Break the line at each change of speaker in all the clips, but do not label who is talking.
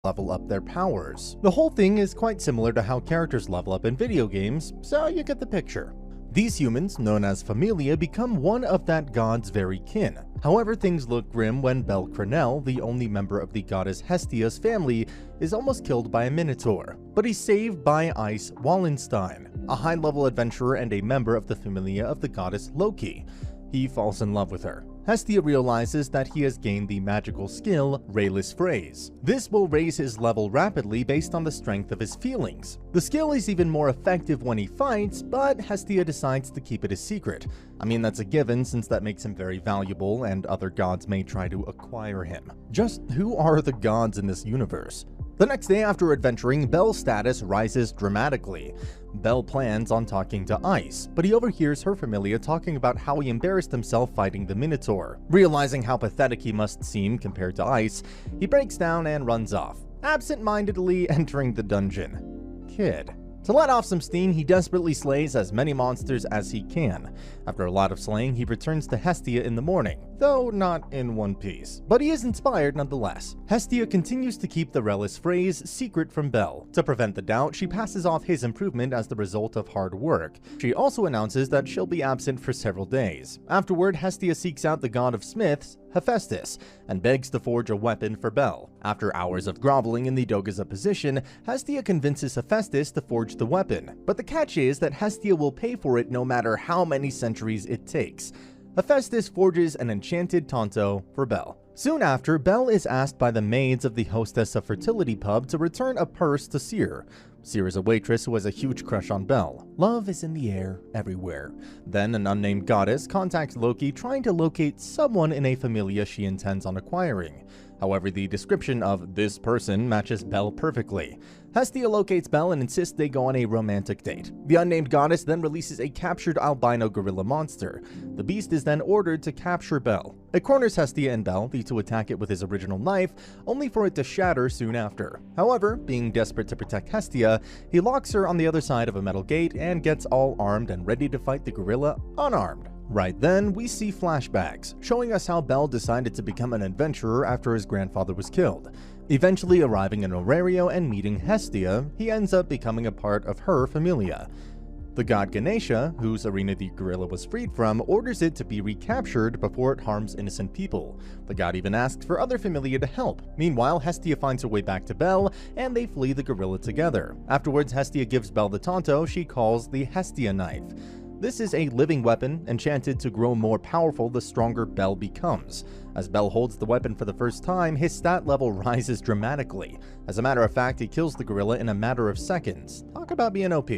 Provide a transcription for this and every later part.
level up their powers. The whole thing is quite similar to how characters level up in video games, so you get the picture. These humans, known as Familia, become one of that god's very kin. However, things look grim when Bel Crenel, the only member of the goddess Hestia's family, is almost killed by a minotaur. But he's saved by Ice Wallenstein, a high-level adventurer and a member of the Familia of the goddess Loki. He falls in love with her. Hestia realizes that he has gained the magical skill Rayless Phrase. This will raise his level rapidly based on the strength of his feelings. The skill is even more effective when he fights, but Hestia decides to keep it a secret. I mean, that's a given since that makes him very valuable and other gods may try to acquire him. Just who are the gods in this universe? The next day after adventuring, Bel's status rises dramatically. Bel plans on talking to Ice, but he overhears her Familia talking about how he embarrassed himself fighting the Minotaur. Realizing how pathetic he must seem compared to Ice, he breaks down and runs off, absent-mindedly entering the dungeon. Kid. To let off some steam, he desperately slays as many monsters as he can. After a lot of slaying, he returns to Hestia in the morning, though not in one piece. But he is inspired nonetheless. Hestia continues to keep the Rayless Phrase secret from Bel. To prevent the doubt, she passes off his improvement as the result of hard work. She also announces that she'll be absent for several days. Afterward, Hestia seeks out the god of smiths, Hephaestus, and begs to forge a weapon for Bel. After hours of groveling in the Doga's position, Hestia convinces Hephaestus to forge the weapon, but the catch is that Hestia will pay for it no matter how many centuries it takes. Hephaestus forges an enchanted Tonto for Bel. Soon after, Bel is asked by the maids of the hostess of fertility pub to return a purse to Seer. Seer is a waitress who has a huge crush on Bel. Love is in the air, everywhere. Then an unnamed goddess contacts Loki trying to locate someone in a Familia she intends on acquiring. However, the description of this person matches Bel perfectly. Hestia locates Bel and insists they go on a romantic date. The unnamed goddess then releases a captured albino gorilla monster. The beast is then ordered to capture Bel. It corners Hestia and Bel, to attack it with his original knife, only for it to shatter soon after. However, being desperate to protect Hestia, he locks her on the other side of a metal gate and gets all armed and ready to fight the gorilla unarmed. Right then, we see flashbacks, showing us how Bel decided to become an adventurer after his grandfather was killed. Eventually arriving in Orario and meeting Hestia, he ends up becoming a part of her Familia. The god Ganesha, whose arena the gorilla was freed from, orders it to be recaptured before it harms innocent people. The god even asks for other Familia to help. Meanwhile, Hestia finds her way back to Bel, and they flee the gorilla together. Afterwards, Hestia gives Bel the Tonto she calls the Hestia Knife. This is a living weapon, enchanted to grow more powerful the stronger Bel becomes. As Bel holds the weapon for the first time, his stat level rises dramatically. As a matter of fact, he kills the gorilla in a matter of seconds. Talk about being OP.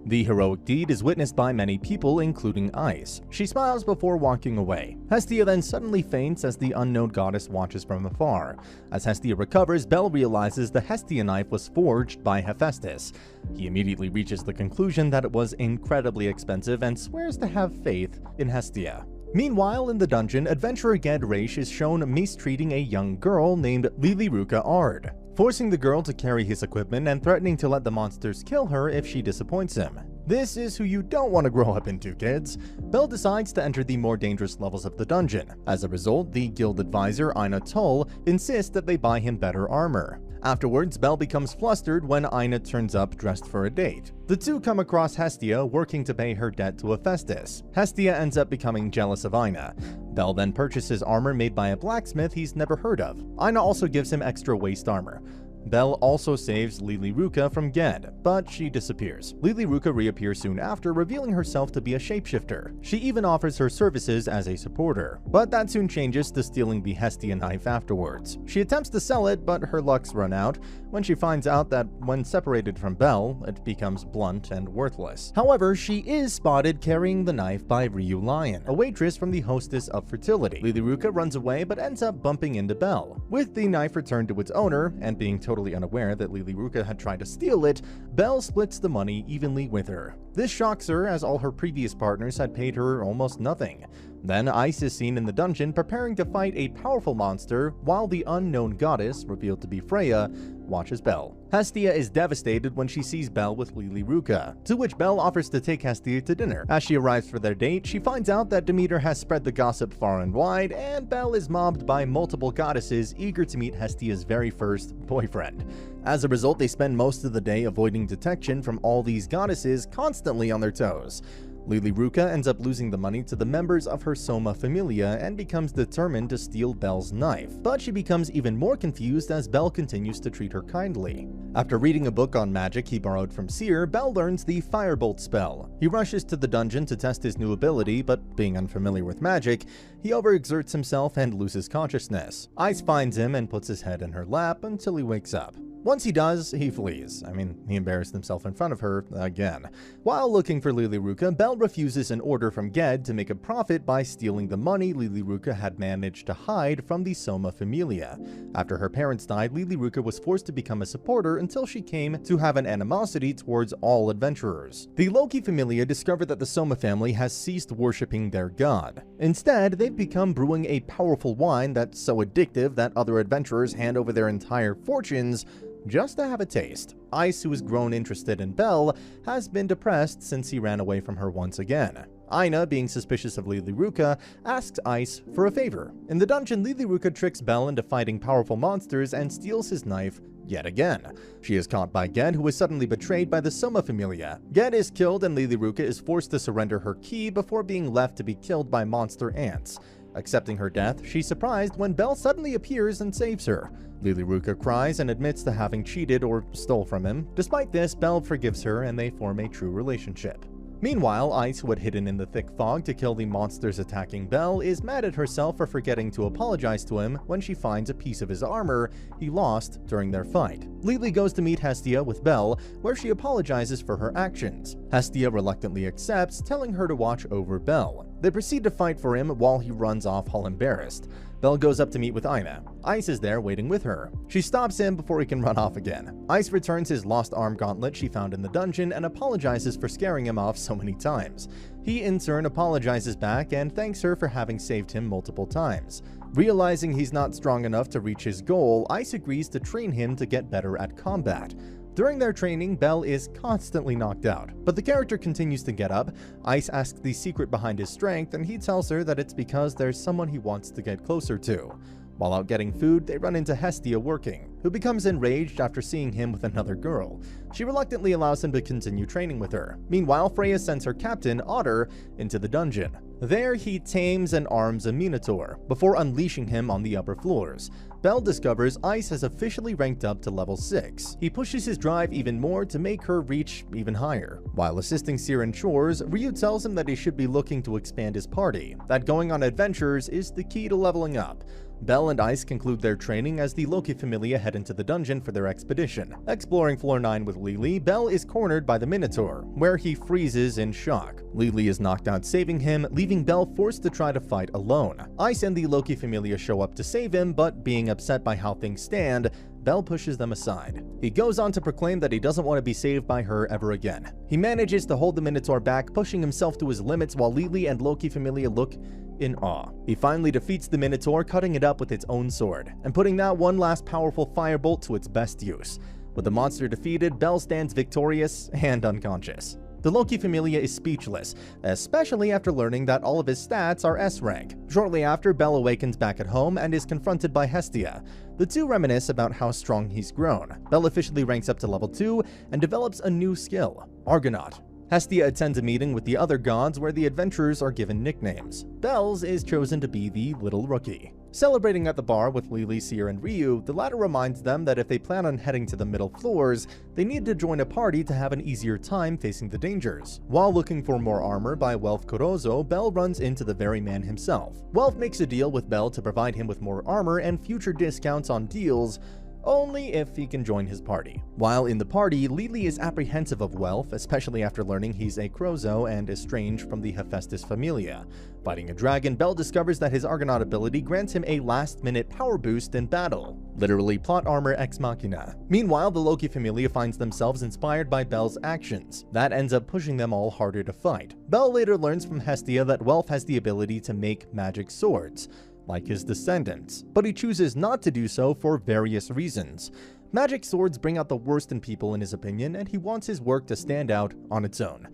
The heroic deed is witnessed by many people, including Ice. She smiles before walking away. Hestia then suddenly faints as the unknown goddess watches from afar. As Hestia recovers, Bel realizes the Hestia knife was forged by Hephaestus. He immediately reaches the conclusion that it was incredibly expensive and swears to have faith in Hestia. Meanwhile, in the dungeon, adventurer Ged Raish is shown mistreating a young girl named Liliruka Ard, forcing the girl to carry his equipment and threatening to let the monsters kill her if she disappoints him. This is who you don't want to grow up into, kids. Bel decides to enter the more dangerous levels of the dungeon. As a result, the guild advisor, Ina Tull, insists that they buy him better armor. Afterwards, Bel becomes flustered when Ina turns up dressed for a date. The two come across Hestia working to pay her debt to Hephaestus. Hestia ends up becoming jealous of Ina. Bel then purchases armor made by a blacksmith he's never heard of. Ina also gives him extra waist armor. Bel also saves Liliruka from Ged, but she disappears. Liliruka reappears soon after, revealing herself to be a shapeshifter. She even offers her services as a supporter, but that soon changes to stealing the Hestia knife afterwards. She attempts to sell it, but her lucks run out when she finds out that when separated from Bel, it becomes blunt and worthless. However, she is spotted carrying the knife by Ryu Lion, a waitress from the hostess of fertility. Liliruka runs away but ends up bumping into Bel. With the knife returned to its owner, and being totally unaware that Liliruka had tried to steal it, Bel splits the money evenly with her. This shocks her as all her previous partners had paid her almost nothing. Then Ice is seen in the dungeon preparing to fight a powerful monster while the unknown goddess, revealed to be Freya, watches Belle. Hestia is devastated when she sees Belle with Lily Ruka, to which Belle offers to take Hestia to dinner. As she arrives for their date, she finds out that Demeter has spread the gossip far and wide, and Belle is mobbed by multiple goddesses eager to meet Hestia's very first boyfriend. As a result, they spend most of the day avoiding detection from all these goddesses, constantly on their toes. Lily Ruka ends up losing the money to the members of her Soma Familia and becomes determined to steal Belle's knife, but she becomes even more confused as Belle continues to treat her kindly. After reading a book on magic he borrowed from Seer, Belle learns the Firebolt spell. He rushes to the dungeon to test his new ability, but being unfamiliar with magic, he overexerts himself and loses consciousness. Ice finds him and puts his head in her lap until he wakes up. Once he does, he flees. He embarrassed himself in front of her again. While looking for Lily Ruka, Belle refuses an order from Ged to make a profit by stealing the money Lily Ruka had managed to hide from the Soma Familia. After her parents died, Lily Ruka was forced to become a supporter until she came to have an animosity towards all adventurers. The Loki Familia discover that the Soma family has ceased worshipping their god. Instead, they've become brewing a powerful wine that's so addictive that other adventurers hand over their entire fortunes just to have a taste. Ice, who has grown interested in Belle, has been depressed since he ran away from her once again. Aina, being suspicious of Lily Ruka, asks Ice for a favor. In the dungeon, Lily Ruka tricks Belle into fighting powerful monsters and steals his knife yet again. She is caught by Ged, who is suddenly betrayed by the Soma Familia. Ged is killed and Lily Ruka is forced to surrender her key before being left to be killed by monster ants. Accepting her death, she's surprised when Belle suddenly appears and saves her. Lily Ruka cries and admits to having cheated or stole from him. Despite this, Belle forgives her and they form a true relationship. Meanwhile, Ice, who had hidden in the thick fog to kill the monsters attacking Belle, is mad at herself for forgetting to apologize to him when she finds a piece of his armor he lost during their fight. Lily goes to meet Hestia with Belle, where she apologizes for her actions. Hestia reluctantly accepts, telling her to watch over Belle. They proceed to fight for him while he runs off all embarrassed. Belle goes up to meet with Aina. Ice is there waiting with her. She stops him before he can run off again. Ice returns his lost arm gauntlet she found in the dungeon and apologizes for scaring him off so many times. He in turn apologizes back and thanks her for having saved him multiple times. Realizing he's not strong enough to reach his goal, Ice agrees to train him to get better at combat. During their training, Belle is constantly knocked out, but the character continues to get up. Ice asks the secret behind his strength, and he tells her that it's because there's someone he wants to get closer to. While out getting food, they run into Hestia working, who becomes enraged after seeing him with another girl. She reluctantly allows him to continue training with her. Meanwhile, Freya sends her captain, Otter, into the dungeon. There, he tames and arms a Minotaur, before unleashing him on the upper floors. Belle discovers Ice has officially ranked up to level 6. He pushes his drive even more to make her reach even higher. While assisting Seer in chores, Ryu tells him that he should be looking to expand his party, that going on adventures is the key to leveling up. Belle and Ice conclude their training as the Loki Familia head into the dungeon for their expedition. Exploring floor 9 with Lily, Belle is cornered by the Minotaur, where he freezes in shock. Lily is knocked out, saving him, leaving Belle forced to try to fight alone. Ice and the Loki Familia show up to save him, but being upset by how things stand, Belle pushes them aside. He goes on to proclaim that he doesn't want to be saved by her ever again. He manages to hold the Minotaur back, pushing himself to his limits while Lily and Loki Familia look in awe. He finally defeats the Minotaur, cutting it up with its own sword, and putting that one last powerful firebolt to its best use. With the monster defeated, Belle stands victorious and unconscious. The Loki Familia is speechless, especially after learning that all of his stats are S rank. Shortly after, Belle awakens back at home and is confronted by Hestia. The two reminisce about how strong he's grown. Belle officially ranks up to level 2 and develops a new skill, Argonaut. Hestia attends a meeting with the other gods where the adventurers are given nicknames. Belle's is chosen to be the Little Rookie. Celebrating at the bar with Lily, Seer, and Ryu, the latter reminds them that if they plan on heading to the middle floors, they need to join a party to have an easier time facing the dangers. While looking for more armor by Welf Corozo, Belle runs into the very man himself. Welf makes a deal with Belle to provide him with more armor and future discounts on deals, only if he can join his party. While in the party, Lily is apprehensive of Welf, especially after learning he's a Crozo and estranged from the Hephaestus Familia. Fighting a dragon, Bell discovers that his Argonaut ability grants him a last-minute power boost in battle. Literally plot armor ex machina. Meanwhile, the Loki Familia finds themselves inspired by Bell's actions. That ends up pushing them all harder to fight. Bell later learns from Hestia that Welf has the ability to make magic swords, like his descendants, but he chooses not to do so for various reasons. Magic swords bring out the worst in people in his opinion, and he wants his work to stand out on its own.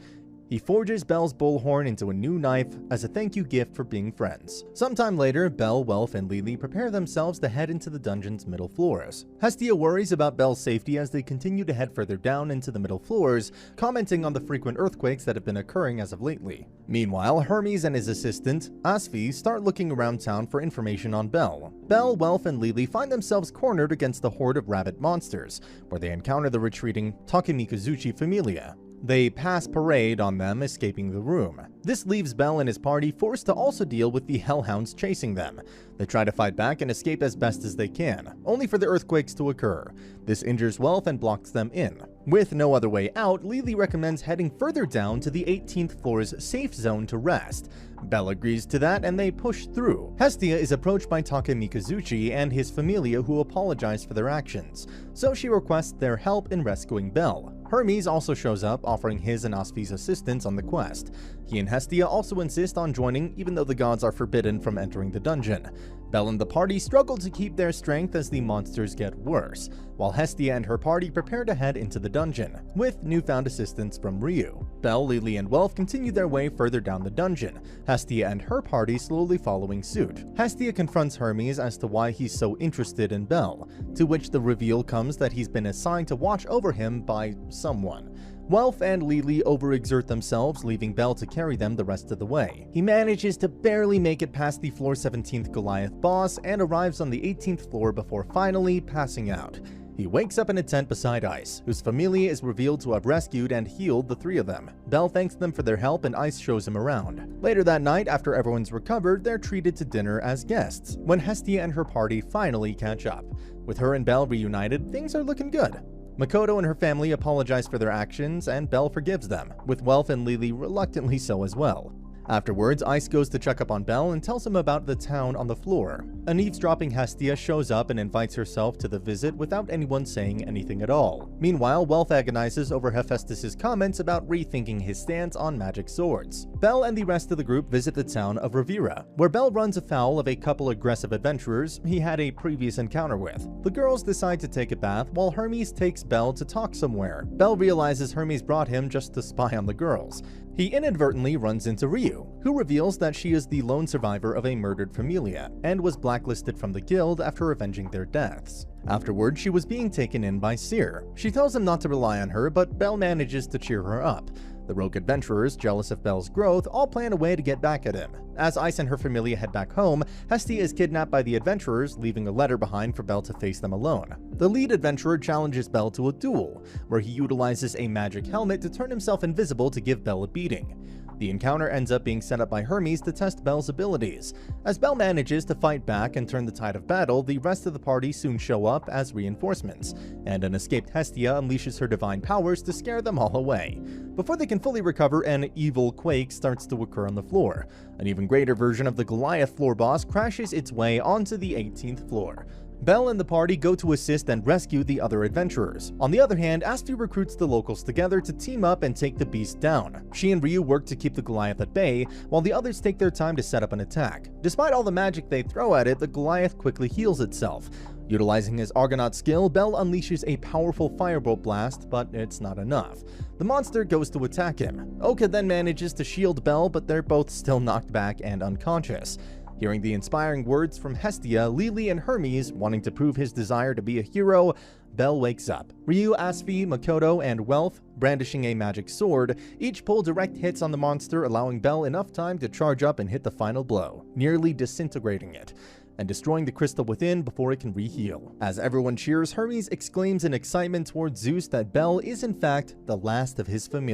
He forges Bell's bullhorn into a new knife as a thank you gift for being friends. Sometime later, Bell, Welf, and Lily prepare themselves to head into the dungeon's middle floors. Hestia worries about Bell's safety as they continue to head further down into the middle floors, commenting on the frequent earthquakes that have been occurring as of lately. Meanwhile, Hermes and his assistant, Asfi, start looking around town for information on Bell. Bell, Welf, and Lily find themselves cornered against the horde of rabbit monsters, where they encounter the retreating Takemikazuchi Familia. They pass parade on them escaping the room. This leaves Bell and his party forced to also deal with the hellhounds chasing them. They try to fight back and escape as best as they can, only for the earthquakes to occur. This injures Welf and blocks them in. With no other way out, Lily recommends heading further down to the 18th floor's safe zone to rest. Bell agrees to that and they push through. Hestia is approached by Takemikazuchi and his familia who apologize for their actions, so she requests their help in rescuing Bell. Hermes also shows up, offering his and Asfi's assistance on the quest. He and Hestia also insist on joining, even though the gods are forbidden from entering the dungeon. Bell and the party struggle to keep their strength as the monsters get worse, while Hestia and her party prepare to head into the dungeon, with newfound assistance from Ryu. Bell, Lily, and Welf continue their way further down the dungeon, Hestia and her party slowly following suit. Hestia confronts Hermes as to why he's so interested in Bell, to which the reveal comes that he's been assigned to watch over him by someone. Welf and Lily overexert themselves, leaving Bell to carry them the rest of the way. He manages to barely make it past the floor 17th Goliath boss and arrives on the 18th floor before finally passing out. He wakes up in a tent beside Ice, whose familia is revealed to have rescued and healed the three of them. Bell thanks them for their help and Ice shows him around. Later that night, after everyone's recovered, they're treated to dinner as guests, when Hestia and her party finally catch up. With her and Bell reunited, things are looking good. Makoto and her family apologize for their actions, and Bell forgives them, with Welf and Lily reluctantly so as well. Afterwards, Ice goes to check up on Bell and tells him about the town on the floor. An eavesdropping Hestia shows up and invites herself to the visit without anyone saying anything at all. Meanwhile, Welf agonizes over Hephaestus' comments about rethinking his stance on magic swords. Bell and the rest of the group visit the town of Rivera, where Bell runs afoul of a couple aggressive adventurers he had a previous encounter with. The girls decide to take a bath while Hermes takes Bell to talk somewhere. Bell realizes Hermes brought him just to spy on the girls. He inadvertently runs into Ryu, who reveals that she is the lone survivor of a murdered familia, and was blacklisted from the guild after avenging their deaths. Afterward, she was being taken in by Seer. She tells him not to rely on her, but Bell manages to cheer her up. The rogue adventurers, jealous of Bell's growth, all plan a way to get back at him. As Ice and her familia head back home, Hestia is kidnapped by the adventurers, leaving a letter behind for Bell to face them alone. The lead adventurer challenges Bell to a duel, where he utilizes a magic helmet to turn himself invisible to give Bell a beating. The encounter ends up being set up by Hermes to test Bell's abilities. As Bell manages to fight back and turn the tide of battle, the rest of the party soon show up as reinforcements, and an escaped Hestia unleashes her divine powers to scare them all away. Before they can fully recover, an evil quake starts to occur on the floor. An even greater version of the Goliath floor boss crashes its way onto the 18th floor. Bell and the party go to assist and rescue the other adventurers. On the other hand, Asfi recruits the locals together to team up and take the beast down. She and Ryu work to keep the Goliath at bay, while the others take their time to set up an attack. Despite all the magic they throw at it, the Goliath quickly heals itself. Utilizing his Argonaut skill, Bell unleashes a powerful firebolt blast, but it's not enough. The monster goes to attack him. Oka then manages to shield Bell, but they're both still knocked back and unconscious. Hearing the inspiring words from Hestia, Lily, and Hermes wanting to prove his desire to be a hero, Bell wakes up. Ryu, Asfi, Makoto, and Welf, brandishing a magic sword, each pull direct hits on the monster, allowing Bell enough time to charge up and hit the final blow, nearly disintegrating it, and destroying the crystal within before it can re-heal. As everyone cheers, Hermes exclaims in excitement towards Zeus that Bell is in fact the last of his familia.